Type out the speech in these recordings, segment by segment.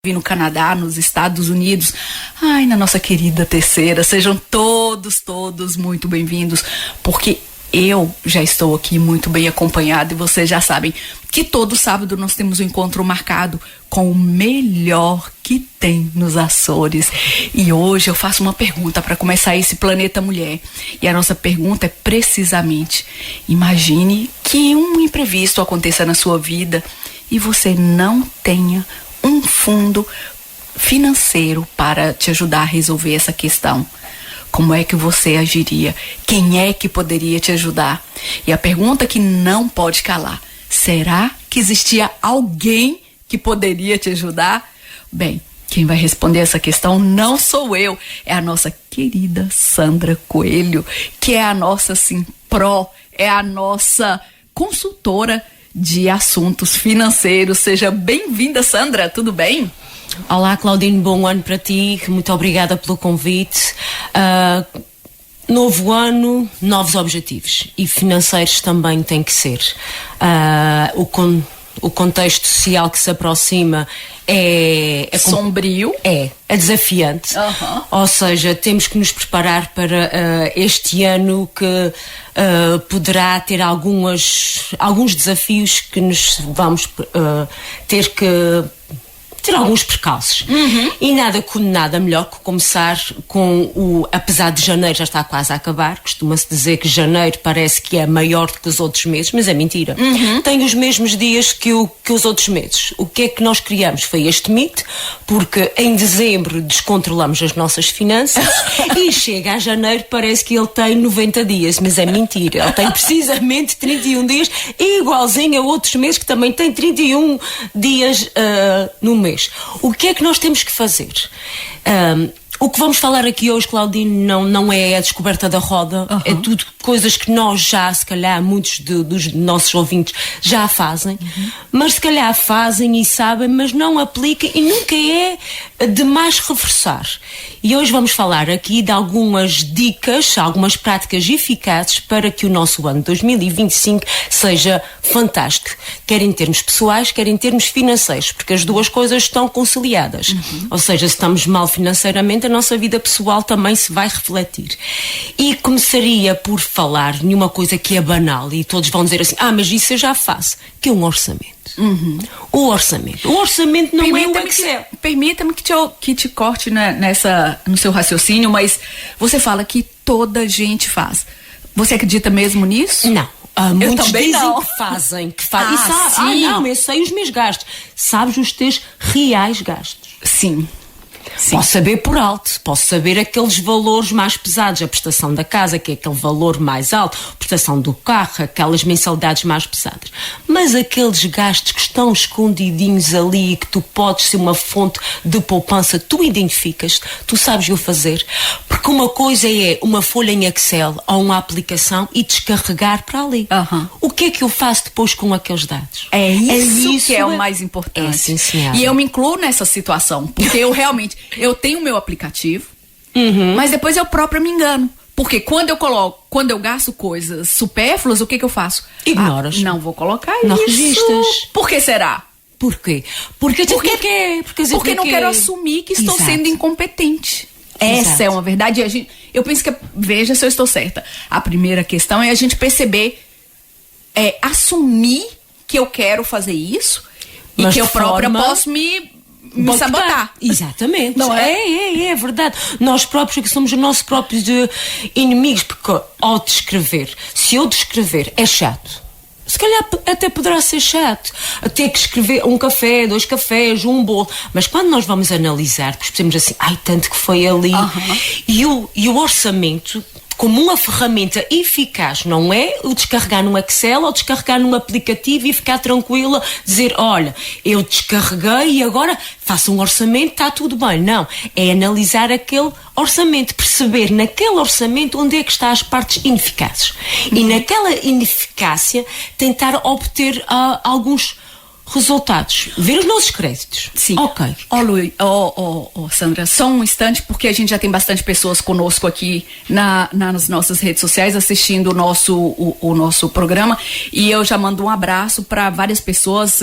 no Canadá, nos Estados Unidos, na nossa querida terceira, sejam todos muito bem-vindos, porque eu já estou aqui muito bem acompanhada e vocês já sabem que todo sábado nós temos um encontro marcado com o melhor que tem nos Açores. E hoje eu faço uma pergunta para começar esse Planeta Mulher. E a nossa pergunta é precisamente: imagine que um imprevisto aconteça na sua vida e você não tenha um fundo financeiro para te ajudar a resolver essa questão. Como é que você agiria? Quem é que poderia te ajudar? E a pergunta que não pode calar: será que existia alguém que poderia te ajudar? Bem, quem vai responder essa questão não sou eu, é a nossa querida Sandra Coelho, que é a nossa é a nossa consultora de assuntos financeiros. Seja bem-vinda, Sandra, tudo bem? Olá, Claudine, bom ano para ti, muito obrigada pelo convite. Novo ano, novos objetivos, e financeiros também tem que ser. O contexto social que se aproxima é sombrio, é desafiante. Ou seja, temos que nos preparar para este ano que poderá ter alguns desafios que nos vamos ter que ter alguns percalços. E nada melhor que começar com apesar de janeiro já está quase a acabar, costuma-se dizer que janeiro parece que é maior do que os outros meses, mas é mentira. Tem os mesmos dias que os outros meses. O que é que nós criamos? Foi este mito, porque em dezembro descontrolamos as nossas finanças e chega a janeiro, parece que ele tem 90 dias, mas é mentira. Ele tem precisamente 31 dias, igualzinho a outros meses que também têm 31 dias no mês. O que é que nós temos que fazer? O que vamos falar aqui hoje, Claudine, não é a descoberta da roda, é tudo coisas que nós já, se calhar, muitos dos nossos ouvintes já fazem, mas se calhar fazem e sabem, mas não aplicam, e nunca é demais reforçar. E hoje vamos falar aqui de algumas dicas, algumas práticas eficazes para que o nosso ano 2025 seja fantástico, quer em termos pessoais, quer em termos financeiros, porque as duas coisas estão conciliadas. Ou seja, se estamos mal financeiramente, a nossa vida pessoal também se vai refletir. E começaria por falar numa coisa que é banal e todos vão dizer assim: mas isso eu já faço, que é um orçamento. O orçamento não é o Excel. Permita-me que te corte no seu raciocínio, mas você fala que toda gente faz. Você acredita mesmo nisso? Não. Muitos também dizem não. que fazem. Sim. Não, eu sei os meus gastos. Sabes os teus reais gastos? Sim. Posso saber por alto, posso saber aqueles valores mais pesados, a prestação da casa, que é aquele valor mais alto, a prestação do carro, aquelas mensalidades mais pesadas. Mas aqueles gastos que estão escondidinhos ali e que tu podes ser uma fonte de poupança, tu identificas, tu sabes o fazer. Porque uma coisa é uma folha em Excel ou uma aplicação e descarregar para ali. O que é que eu faço depois com aqueles dados? É isso que é o mais importante. Sim, senhora. E eu me incluo nessa situação, porque eu realmente, eu tenho o meu aplicativo, mas depois eu própria me engano. Porque quando eu gasto coisas supérfluas, o que eu faço? Ignoras. Não vou colocar não isso. Registras. Por que será? Por quê? Porque não quero assumir que estou sendo incompetente. Essa é uma verdade. Eu penso que, veja se eu estou certa, a primeira questão é a gente perceber, assumir que eu quero fazer isso, mas e que eu própria posso me sabotar. Exatamente. Não é? É verdade. Nós próprios que somos os nossos próprios inimigos, porque ao descrever, se eu descrever é chato. Se calhar até poderá ser chato ter que escrever um café, 2 cafés, um bolo, mas quando nós vamos analisar, percebemos assim, tanto que foi ali, e o orçamento como uma ferramenta eficaz, não é o descarregar num Excel ou descarregar num aplicativo e ficar tranquila, dizer, olha, eu descarreguei e agora faço um orçamento, está tudo bem. Não, é analisar aquele orçamento, perceber naquele orçamento onde é que está as partes ineficazes. E naquela ineficácia tentar obter alguns resultados, ver os nossos créditos. Sim. Ok. Sandra, só um instante, porque a gente já tem bastante pessoas conosco aqui nas nossas redes sociais assistindo o nosso programa, e eu já mando um abraço para várias pessoas,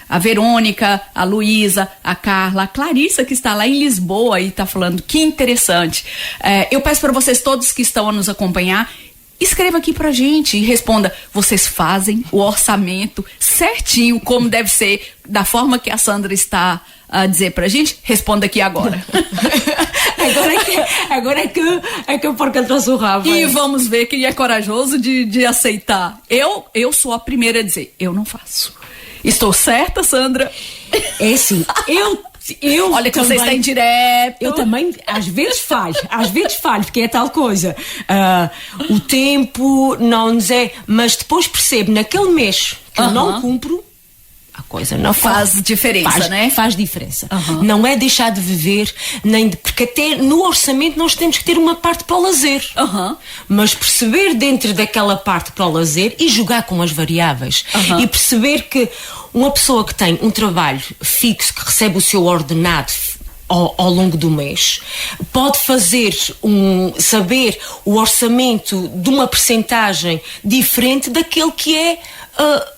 a Verônica, a Luísa, a Carla, a Clarissa, que está lá em Lisboa e está falando que interessante. Eu peço para vocês todos que estão a nos acompanhar, escreva aqui pra gente e responda, vocês fazem o orçamento certinho, como deve ser, da forma que a Sandra está a dizer pra gente? Responda aqui agora. agora é que eu porca trouxe o rabo. E vamos ver quem é corajoso de aceitar. Eu sou a primeira a dizer, eu não faço. Estou certa, Sandra? É assim, olha que também, você está em direto. Eu também, às vezes falho, porque é tal coisa. O tempo não nos é. Mas depois percebo, naquele mês que eu não cumpro, a coisa não faz diferença, né? Faz diferença. Não é deixar de viver, porque até no orçamento nós temos que ter uma parte para o lazer. Mas perceber dentro daquela parte para o lazer e jogar com as variáveis. E perceber que uma pessoa que tem um trabalho fixo, que recebe o seu ordenado ao longo do mês, pode saber o orçamento de uma percentagem diferente daquele que é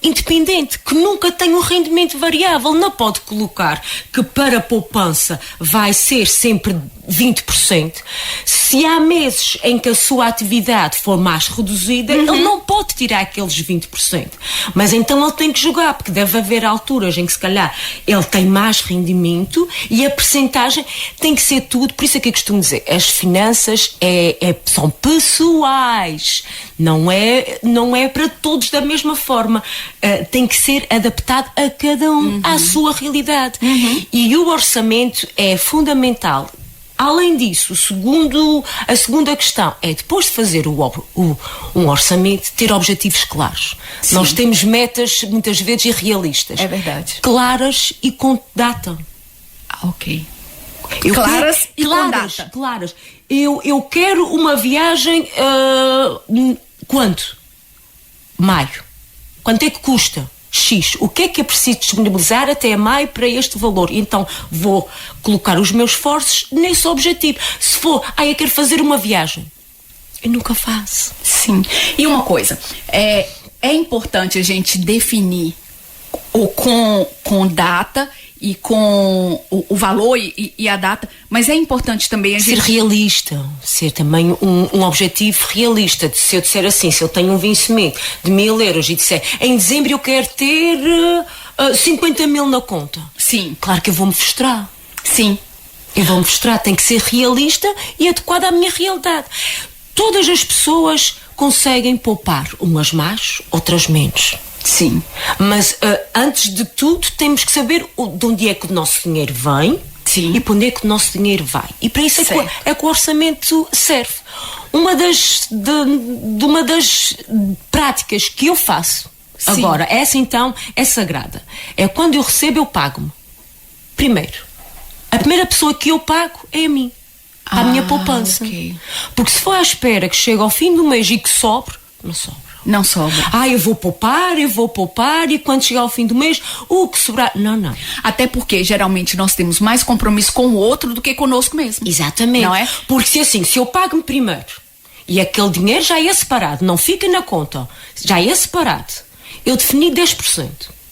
independente, que nunca tem um rendimento variável. Não pode colocar que para a poupança vai ser sempre 20%. Se há meses em que a sua atividade for mais reduzida, ele não pode tirar aqueles 20%. Mas então ele tem que jogar, porque deve haver alturas em que se calhar ele tem mais rendimento e a percentagem tem que ser tudo. Por isso é que eu costumo dizer, as finanças são pessoais, não é para todos da mesma forma. Tem que ser adaptado a cada um, à sua realidade. E o orçamento é fundamental. Além disso, a segunda questão é, depois de fazer um orçamento, ter objetivos claros. Sim. Nós temos metas, muitas vezes, irrealistas. É verdade. Claras e com data. Ok. Claras e com data. Claras. Eu quero uma viagem, quanto? Maio. Quanto é que custa? X. O que é eu preciso disponibilizar até maio para este valor? Então vou colocar os meus esforços nesse objetivo. Se for, eu quero fazer uma viagem, eu nunca faço. Sim. E uma coisa, é importante a gente definir com data e com o valor e a data, mas é importante também a gente... Ser realista, ser também um objetivo realista. Se eu disser assim, se eu tenho um vencimento de 1.000 euros e disser, em dezembro eu quero ter 50 mil na conta. Sim. Claro que eu vou-me frustrar. Sim. Eu vou-me frustrar, tem que ser realista e adequada à minha realidade. Todas as pessoas conseguem poupar, umas mais, outras menos. Sim. Mas antes de tudo temos que saber de onde é que o nosso dinheiro vem. Sim. E para onde é que o nosso dinheiro vai. E para isso é que o orçamento serve. Uma das práticas que eu faço, sim, agora, essa então é sagrada. É quando eu recebo, eu pago-me. Primeiro. A primeira pessoa que eu pago é a mim. A minha poupança. Okay. Porque se for à espera que chegue ao fim do mês e que sobre, não sobra. Não sobra. Eu vou poupar e quando chegar ao fim do mês, o que sobrar... Não. Até porque, geralmente, nós temos mais compromisso com o outro do que conosco mesmo. Exatamente. Não é? Porque se eu pago-me primeiro e aquele dinheiro já é separado, não fica na conta, já é separado, eu defini 10%.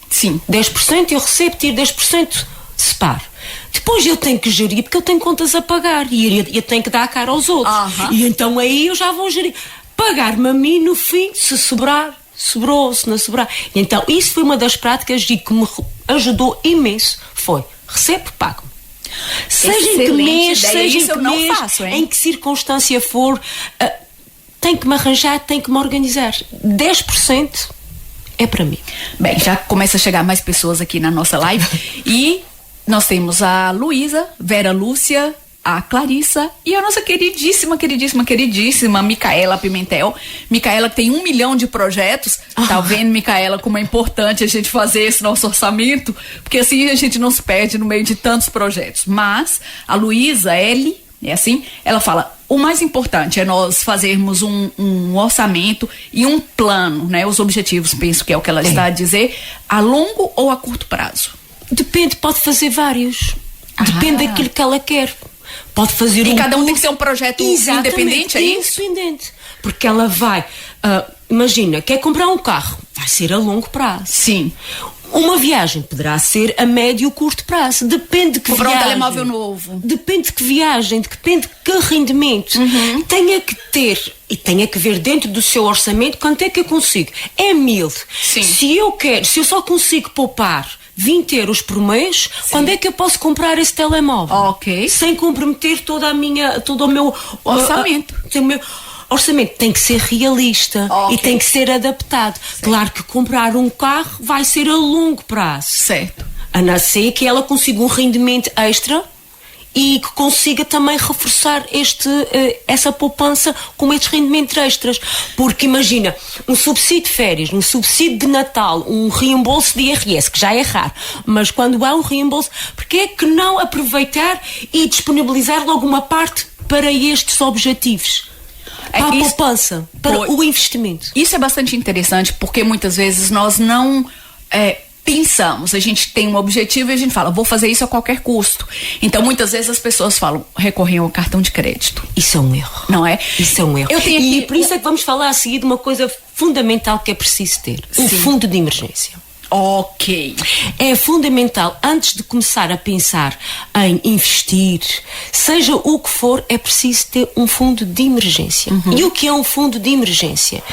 Sim. 10% eu recebo, tiro 10%, separo. Depois eu tenho que gerir, porque eu tenho contas a pagar e eu tenho que dar a cara aos outros. E então aí eu já vou gerir. Pagar-me a mim no fim, se sobrar, sobrou, se não sobrar. E então isso foi uma das práticas e que me ajudou imenso. Foi, recebo, pago. Seja em que mês, seja em que mês, em que circunstância for, tenho que me arranjar, tenho que me organizar. 10% é para mim. Bem, já começa a chegar mais pessoas aqui na nossa live e nós temos a Luísa, Vera Lúcia, a Clarissa e a nossa queridíssima Micaela Pimentel. Micaela que tem 1 milhão de projetos. Tá vendo, Micaela, como é importante a gente fazer esse nosso orçamento, porque assim a gente não se perde no meio de tantos projetos. Mas a Luísa, é assim, ela fala, o mais importante é nós fazermos um orçamento e um plano, né? Os objetivos, penso que é o que ela está a dizer, a longo ou a curto prazo? Depende, pode fazer vários. Depende daquilo que ela quer. Pode fazer e cada um tem que ser um projeto independente, é isso? Independente. Porque ela vai, imagina, quer comprar um carro, vai ser a longo prazo. Sim. Uma viagem poderá ser a médio ou curto prazo. Depende de que comprar viagem. Um telemóvel novo. Depende de que viagem, depende de que rendimento. Tenha que ter e tenha que ver dentro do seu orçamento quanto é que eu consigo. É 1000. Sim. Se eu só consigo poupar 20 euros por mês, quando é que eu posso comprar esse telemóvel? Ok. Sem comprometer todo o meu orçamento. O meu orçamento tem que ser realista e tem que ser adaptado. Certo. Claro que comprar um carro vai ser a longo prazo. Certo. A não ser que ela consiga um rendimento extra e que consiga também reforçar essa poupança com estes rendimentos extras. Porque imagina, um subsídio de férias, um subsídio de Natal, um reembolso de IRS, que já é raro, mas quando há um reembolso, porque é que não aproveitar e disponibilizar logo uma parte para estes objetivos? Para a poupança, para o investimento. Isso é bastante interessante, porque muitas vezes nós não pensamos, a gente tem um objetivo e a gente fala, vou fazer isso a qualquer custo. Então, muitas vezes as pessoas falam, recorrem ao cartão de crédito. Isso é um erro. Não é? Isso é um erro. E por isso é que vamos falar a seguir de uma coisa fundamental que é preciso ter. O fundo de emergência. Ok. É fundamental, antes de começar a pensar em investir, seja o que for, é preciso ter um fundo de emergência. E o que é um fundo de emergência?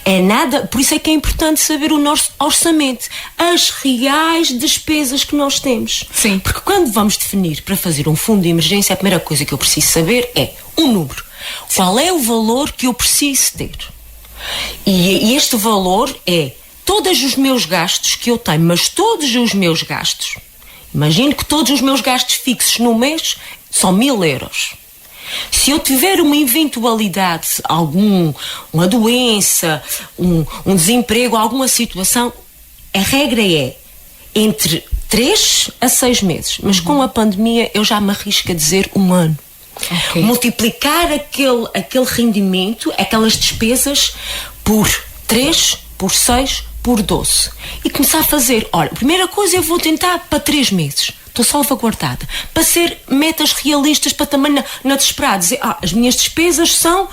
É nada, por isso é que é importante saber o nosso orçamento, as reais despesas que nós temos. Sim. Porque quando vamos definir para fazer um fundo de emergência, a primeira coisa que eu preciso saber é um número. Sim. Qual é o valor que eu preciso ter? E este valor é todos os meus gastos que eu tenho, mas todos os meus gastos, imagino que todos os meus gastos fixos no mês são 1000 euros. Se eu tiver uma eventualidade, uma doença, um desemprego, alguma situação, a regra é entre 3 a 6 meses. Mas com a pandemia eu já me arrisco a dizer 1 ano. Okay. Multiplicar aquele rendimento, aquelas despesas por 3, por 6, por 12. E começar a fazer, olha, a primeira coisa eu vou tentar para 3 meses. Estou salvaguardada. Para ser metas realistas, para também não desesperar, dizer, as minhas despesas são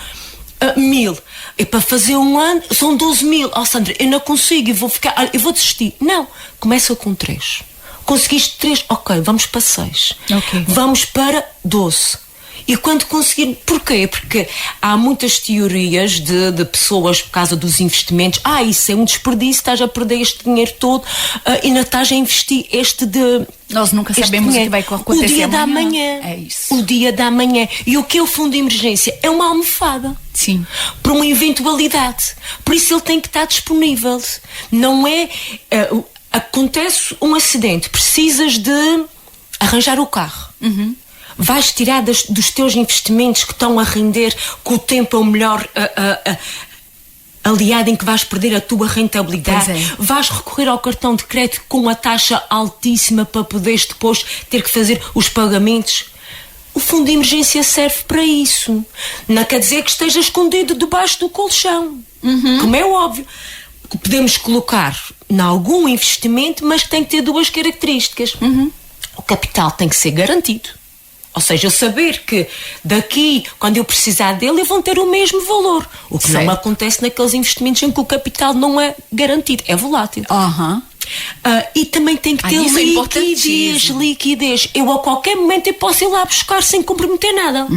1000. E para fazer 1 ano são 12.000. Sandra, eu não consigo, eu vou desistir. Não, começa com 3. Conseguiste 3, ok, vamos para 6. Okay. Vamos para 12. E quando conseguir, porquê? Porque há muitas teorias de pessoas por causa dos investimentos. Isso é um desperdício, estás a perder este dinheiro todo e não estás a investir Nós nunca sabemos o que vai acontecer o dia da manhã. É isso. O dia da manhã. E o que é o fundo de emergência? É uma almofada. Sim. Para uma eventualidade. Por isso ele tem que estar disponível. Não é... acontece um acidente, precisas de arranjar o carro. Vais tirar dos teus investimentos que estão a render, que o tempo é o melhor aliado em que vais perder a tua rentabilidade. Vais recorrer ao cartão de crédito com uma taxa altíssima para poderes depois ter que fazer os pagamentos. O fundo de emergência serve para isso. Não quer dizer que esteja escondido debaixo do colchão. Como é óbvio. Podemos colocar em algum investimento, mas que tem que ter 2 características. O capital tem que ser garantido. Ou seja, eu saber que daqui, quando eu precisar dele, vão ter o mesmo valor. O que não acontece naqueles investimentos em que o capital não é garantido, é volátil. E também tem que ter liquidez. Eu a qualquer momento eu posso ir lá buscar sem comprometer nada.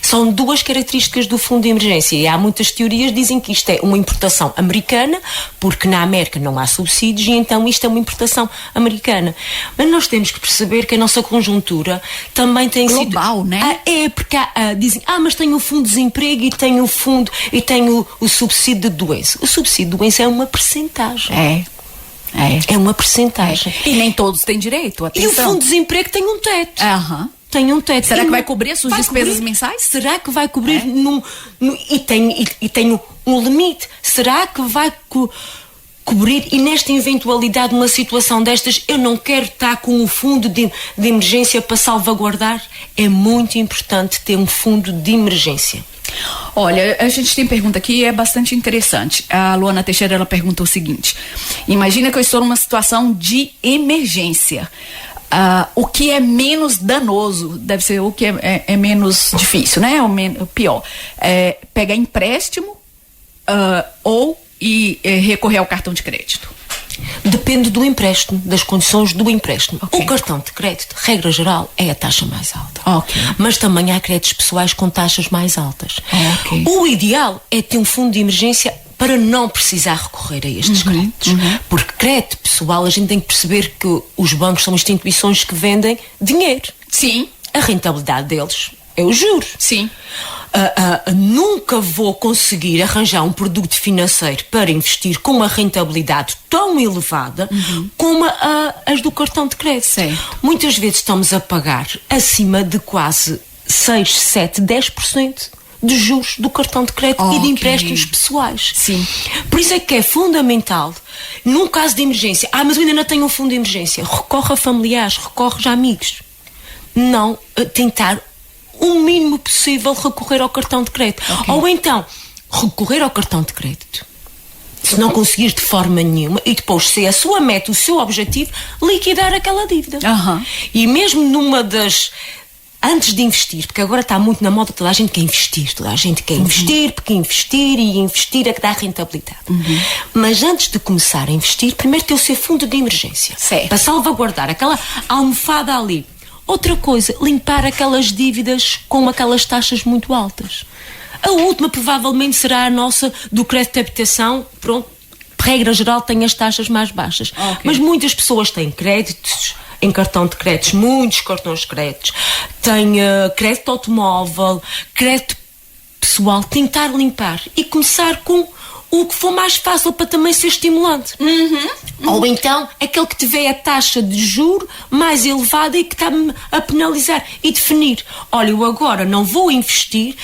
São 2 características do fundo de emergência. E há muitas teorias que dizem que isto é uma importação americana, porque na América não há subsídios e então isto é uma importação americana. Mas nós temos que perceber que a nossa conjuntura também tem sido global, né? Porque dizem, mas tenho o fundo de desemprego e tenho o fundo e tenho o subsídio de doença. O subsídio de doença é uma percentagem. É uma percentagem. E nem todos têm direito, atenção. E o fundo de desemprego tem um teto. Tem um teto. Será que vai cobrir as suas despesas mensais? Será que vai cobrir e tem um limite? Será que vai cobrir, e nesta eventualidade, numa situação destas, eu não quero estar com um fundo de emergência para salvaguardar. É muito importante ter um fundo de emergência. Olha, a gente tem pergunta aqui, é bastante interessante. A Luana Teixeira, ela perguntou o seguinte: imagina que eu estou numa situação de emergência. O que é menos danoso, deve ser o que é menos difícil, né? O pior. Pegar empréstimo ou recorrer ao cartão de crédito? Depende do empréstimo, das condições do empréstimo. Okay. O cartão de crédito, regra geral, é a taxa mais alta. Okay. Mas também há créditos pessoais com taxas mais altas. Okay. O ideal é ter um fundo de emergência para não precisar recorrer a estes créditos. Porque crédito pessoal, a gente tem que perceber que os bancos são instituições que vendem dinheiro. Sim. A rentabilidade deles é o juro. Sim. Nunca vou conseguir arranjar um produto financeiro para investir com uma rentabilidade tão elevada como as do cartão de crédito. Certo. Muitas vezes estamos a pagar acima de quase 6, 7, 10% de juros do cartão de crédito e de empréstimos pessoais. Sim. Por isso é que é fundamental, num caso de emergência, mas eu ainda não tenho um fundo de emergência, recorre a familiares, recorre a amigos. Não tentar o mínimo possível recorrer ao cartão de crédito. Okay. Ou então, recorrer ao cartão de crédito, se não conseguires de forma nenhuma, e depois, se a sua meta, o seu objetivo, liquidar aquela dívida. E mesmo numa das... Antes de investir, porque agora está muito na moda, toda a gente quer investir, porque investir é que dá rentabilidade. Mas antes de começar a investir, primeiro ter o seu fundo de emergência. Certo. Para salvaguardar aquela almofada ali. Outra coisa, limpar aquelas dívidas com aquelas taxas muito altas. A última provavelmente será a nossa do crédito de habitação. Pronto, regra geral tem as taxas mais baixas. Okay. Mas muitas pessoas têm créditos em cartão de créditos, muitos cartões de créditos. Têm crédito automóvel, crédito pessoal. Tentar limpar e começar com o que for mais fácil para também ser estimulante. Ou então, aquele que tiver a taxa de juro mais elevada e que está-me a penalizar. E definir, olha, eu agora não vou investir,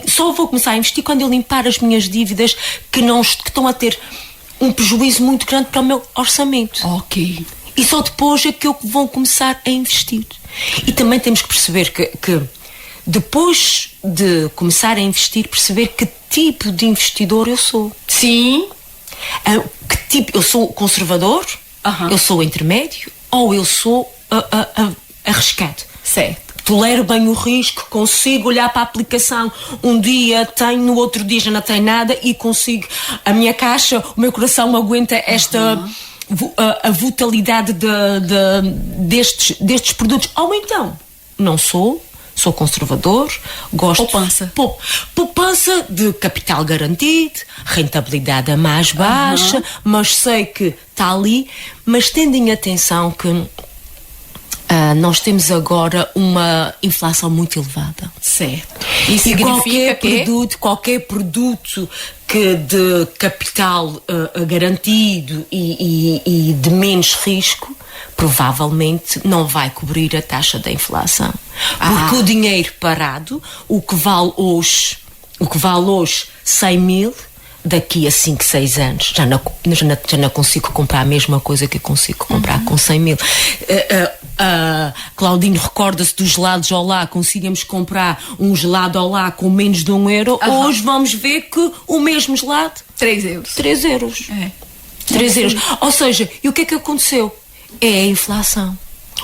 só vou começar a investir quando eu limpar as minhas dívidas que estão a ter um prejuízo muito grande para o meu orçamento. Ok. E só depois é que eu vou começar a investir. E também temos que perceber que depois de começar a investir, perceber que tipo de investidor eu sou. Sim. Que tipo? Eu sou conservador? Eu sou intermédio? Ou eu sou arriscado? Certo. Tolero bem o risco, consigo olhar para a aplicação, um dia tenho, no outro dia já não tenho nada e consigo, a minha caixa, o meu coração aguenta esta... a vitalidade destes produtos. Ou então, não sou conservador, gosto... Poupança de capital garantido, rentabilidade a mais baixa, mas sei que está ali, mas tendo em atenção que nós temos agora uma inflação muito elevada. Certo. E significa qualquer produto que de capital garantido e de menos risco, provavelmente não vai cobrir a taxa da inflação. Porque o dinheiro parado, o que vale hoje 100 mil, daqui a 5, 6 anos já não consigo comprar a mesma coisa que eu consigo comprar com 100 mil. Claudinho recorda-se dos gelados Olá, conseguimos comprar um gelado Olá com menos de €1. Hoje vamos ver que o mesmo gelado 3 euros. 3 euros. 3 euros. Ou seja, e o que é que aconteceu? É a inflação.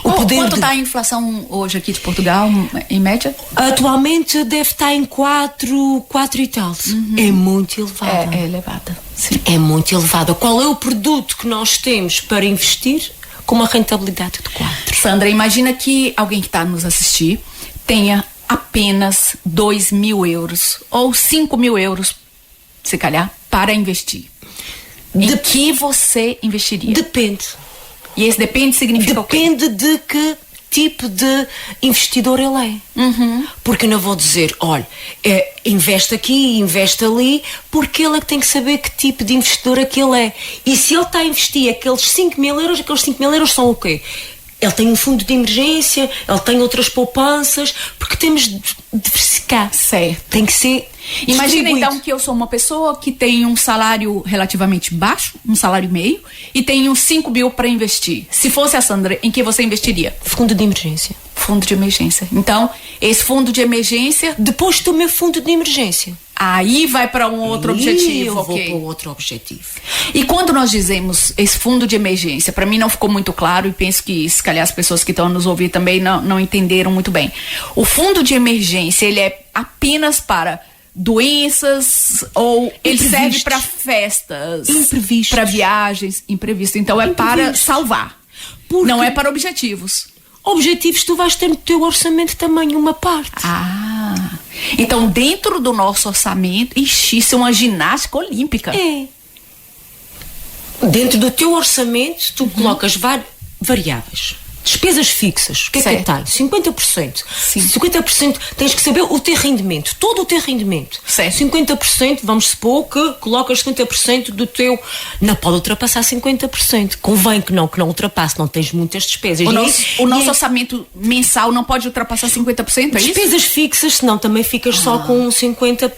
Quanto está a inflação hoje aqui de Portugal, em média? Atualmente deve estar em 4 e tal. É muito elevada. É elevada, sim. É muito elevada. Qual é o produto que nós temos para investir com uma rentabilidade de 4? Sandra, imagina que alguém que está nos assistir tenha apenas 2.000 euros ou 5.000 euros, se calhar, para investir. Em que você investiria? Depende. E esse depende significa o quê? Depende de que tipo de investidor ele é. Porque eu não vou dizer, olha, investe aqui, investe ali, porque ele é que tem que saber que tipo de investidor é que ele é. E se ele está a investir aqueles 5.000 euros, aqueles 5.000 euros são o quê? ele tem um fundo de emergência, ele tem outras poupanças, porque temos de diversificar. Certo. Tem que ser. Imagina então que eu sou uma pessoa que tem um salário relativamente baixo, um salário meio, e tenho 5 mil para investir. Se fosse a Sandra, em que você investiria? Fundo de emergência. Fundo de emergência. Então, esse fundo de emergência... Depois do meu fundo de emergência. Aí vai para um outro objetivo. Eu vou para outro objetivo. E quando nós dizemos esse fundo de emergência, para mim não ficou muito claro e penso que, se calhar, as pessoas que estão nos ouvindo também não entenderam muito bem. O fundo de emergência, ele é apenas para doenças ou ele serve para festas, imprevistos, para viagens, imprevistos. Então é para salvar. Porque não é para objetivos. Objetivos tu vais ter no teu orçamento também uma parte. Então dentro do nosso orçamento, isso é uma ginástica olímpica. É. Dentro do teu orçamento tu colocas variáveis. Despesas fixas, o que é que tem? 50%. Sim. 50% tens que saber o teu rendimento, todo o teu rendimento. Certo. 50%, vamos supor que colocas 50% do teu. Não pode ultrapassar 50%. Convém que não ultrapasse, não tens muitas despesas. O nosso orçamento mensal não pode ultrapassar 50%, é isso? Despesas fixas, senão também ficas só com 50%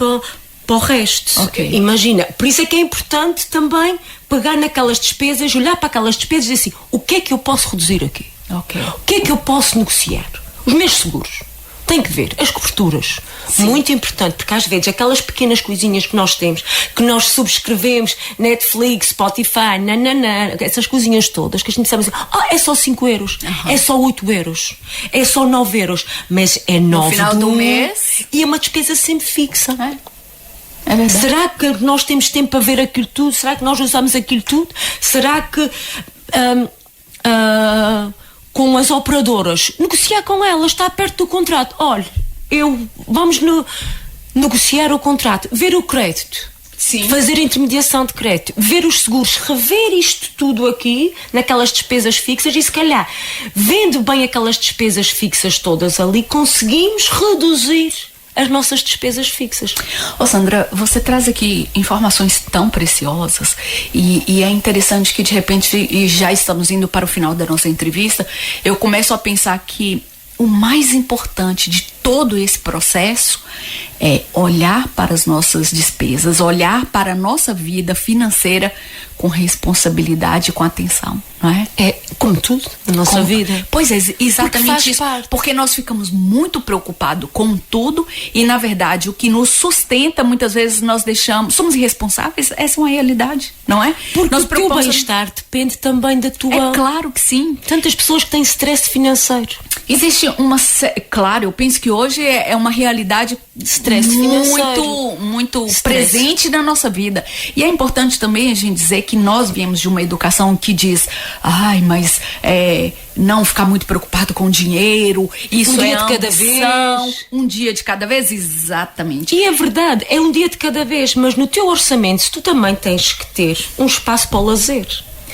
para o resto. Okay. Imagina, por isso é que é importante também pegar naquelas despesas, olhar para aquelas despesas e dizer assim, o que é que eu posso reduzir aqui? Okay. O que é que eu posso negociar? Os meus seguros. Tem que ver. As coberturas. Sim. Muito importante, porque às vezes aquelas pequenas coisinhas que nós temos, que nós subscrevemos, Netflix, Spotify, essas coisinhas todas, que a gente sabe assim, é só 5 euros, é só 8 euros, é só 9 euros, mas é 9 no final do mês e é uma despesa sempre fixa. É verdade. Será que nós temos tempo para ver aquilo tudo? Será que nós usamos aquilo tudo? Será que com as operadoras, negociar com elas, está perto do contrato. Olha, vamos negociar o contrato, ver o crédito, sim, fazer intermediação de crédito, ver os seguros, rever isto tudo aqui, naquelas despesas fixas e se calhar, vendo bem aquelas despesas fixas todas ali, conseguimos reduzir as nossas despesas fixas. Sandra, você traz aqui informações tão preciosas e é interessante que de repente, e já estamos indo para o final da nossa entrevista, eu começo a pensar que o mais importante de todo esse processo é olhar para as nossas despesas, olhar para a nossa vida financeira com responsabilidade e com atenção, não é? É como tudo na nossa vida. Pois é, exatamente isso. Parte. Porque nós ficamos muito preocupados com tudo e, na verdade, o que nos sustenta, muitas vezes nós deixamos, somos irresponsáveis, essa é uma realidade, não é? Porque o teu bem-estar depende também da tua... É claro que sim. Tantas pessoas que têm stress financeiro. Existe claro, eu penso que hoje é uma realidade stress financeiro muito presente na nossa vida. E é importante também a gente dizer que nós viemos de uma educação que diz, mas não ficar muito preocupado com dinheiro, isso um dia é de cada vez. Um dia de cada vez, exatamente. E é verdade, é um dia de cada vez, mas no teu orçamento tu também tens que ter um espaço para o lazer.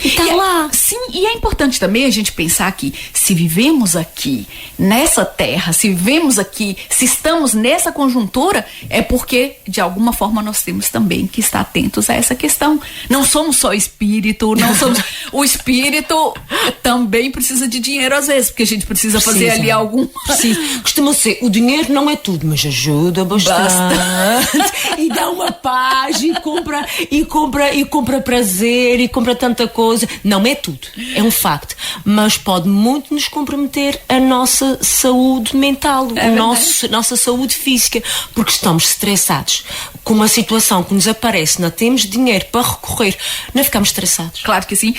E está lá. Sim, e é importante também a gente pensar que se vivemos aqui nessa terra, se vivemos aqui, se estamos nessa conjuntura, é porque de alguma forma nós temos também que estar atentos a essa questão. Não somos só espírito, não somos... O espírito também precisa de dinheiro às vezes, porque a gente precisa fazer ali algum... Costuma ser, o dinheiro não é tudo, mas ajuda bastante. E dá uma paz e compra prazer e compra tanta coisa. Não é tudo, é um facto, mas pode muito nos comprometer a nossa saúde mental, nossa saúde física, porque estamos estressados com uma situação que nos aparece, não temos dinheiro para recorrer, não ficamos estressados. Claro que sim.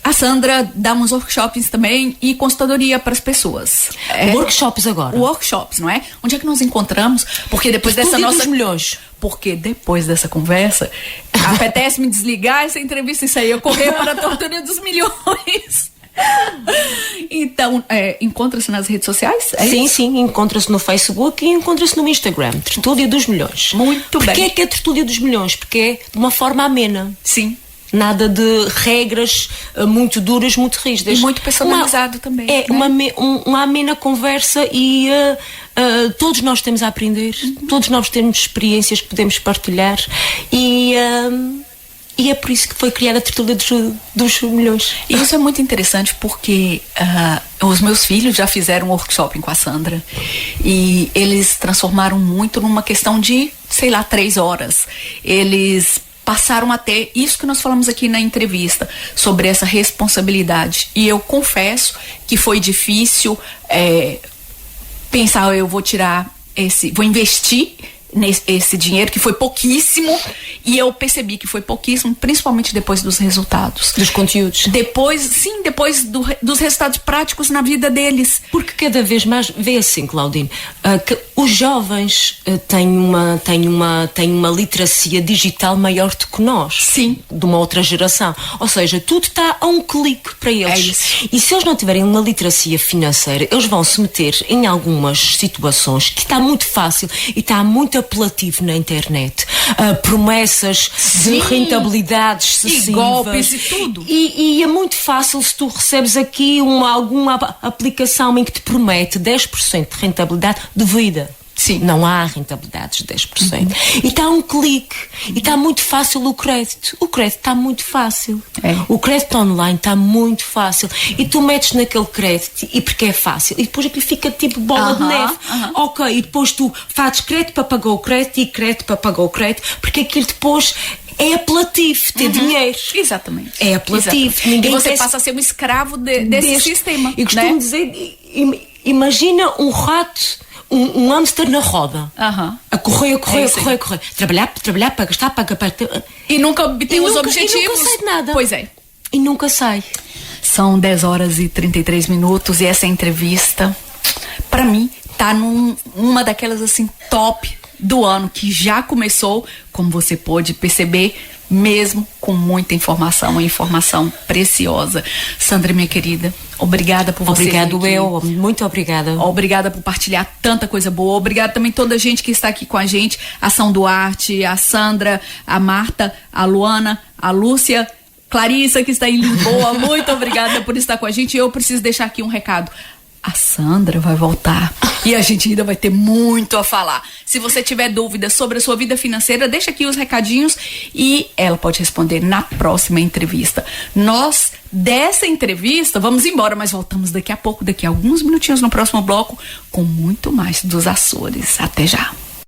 A Sandra dá uns workshops também e consultoria para as pessoas. Workshops agora? Workshops, não é? Onde é que nós encontramos? Porque depois dessa nossa... milhões. Porque depois dessa conversa, apetece-me desligar essa entrevista e sair a correr para a Tortura dos Milhões. Então, encontra-se nas redes sociais? Sim, encontra-se no Facebook e encontra-se no Instagram. Tertúlia dos Milhões. Muito bem. Porquê que é Tertúlia dos Milhões? Porque é de uma forma amena. Sim. Nada de regras muito duras, muito rígidas. E muito personalizado também. É uma amena conversa e todos nós temos a aprender, todos nós temos experiências que podemos partilhar e E é por isso que foi criada a tertúlia dos milhões. E isso é muito interessante porque os meus filhos já fizeram um workshop com a Sandra e eles transformaram muito numa questão de, 3 horas. Eles passaram até isso que nós falamos aqui na entrevista, sobre essa responsabilidade. E eu confesso que foi difícil pensar, eu vou investir esse dinheiro, que foi pouquíssimo, e eu percebi que foi pouquíssimo, principalmente depois dos resultados. Dos conteúdos. Depois dos resultados práticos na vida deles. Porque cada vez mais, vê assim, Claudine, que os jovens têm uma literacia digital maior do que nós. Sim. De uma outra geração. Ou seja, tudo está a um clique para eles. É isso. E se eles não tiverem uma literacia financeira, eles vão se meter em algumas situações que está muito fácil e está muito apelativo na internet. Promessas de rentabilidades excessivas. E golpes e tudo. E é muito fácil se tu recebes aqui alguma aplicação em que te promete 10% de rentabilidade de vida. Sim. Não há rentabilidades de 10%. E está um clique. E está muito fácil o crédito. O crédito está muito fácil. O crédito online está muito fácil. E tu metes naquele crédito e porque é fácil. E depois aquilo fica tipo bola de neve. Ok, e depois tu fazes crédito para pagar o crédito e crédito para pagar o crédito, porque aquilo depois é apelativo ter dinheiro. Exatamente. É apelativo. E você passa a ser um escravo desse sistema. E costumo dizer, imagina um rato, um hamster na roda, a correr. Trabalhar para gastar, para... E nunca obtém os objetivos. E nunca sai de nada. Pois é. E nunca sai. São 10 horas e 33 minutos e essa entrevista, pra mim, tá numa daquelas assim, top do ano, que já começou, como você pôde perceber, mesmo com muita informação, uma informação preciosa. Sandra, minha querida, obrigada por você. Muito obrigada. Obrigada por partilhar tanta coisa boa. Obrigada também a toda a gente que está aqui com a gente, a São Duarte, a Sandra, a Marta, a Luana, a Lúcia, Clarissa, que está em Lisboa. Muito obrigada por estar com a gente. E eu preciso deixar aqui um recado. A Sandra vai voltar e a gente ainda vai ter muito a falar. Se você tiver dúvidas sobre a sua vida financeira, deixa aqui os recadinhos e ela pode responder na próxima entrevista. Nós, dessa entrevista, vamos embora, mas voltamos daqui a pouco, daqui a alguns minutinhos no próximo bloco, com muito mais dos Açores. Até já!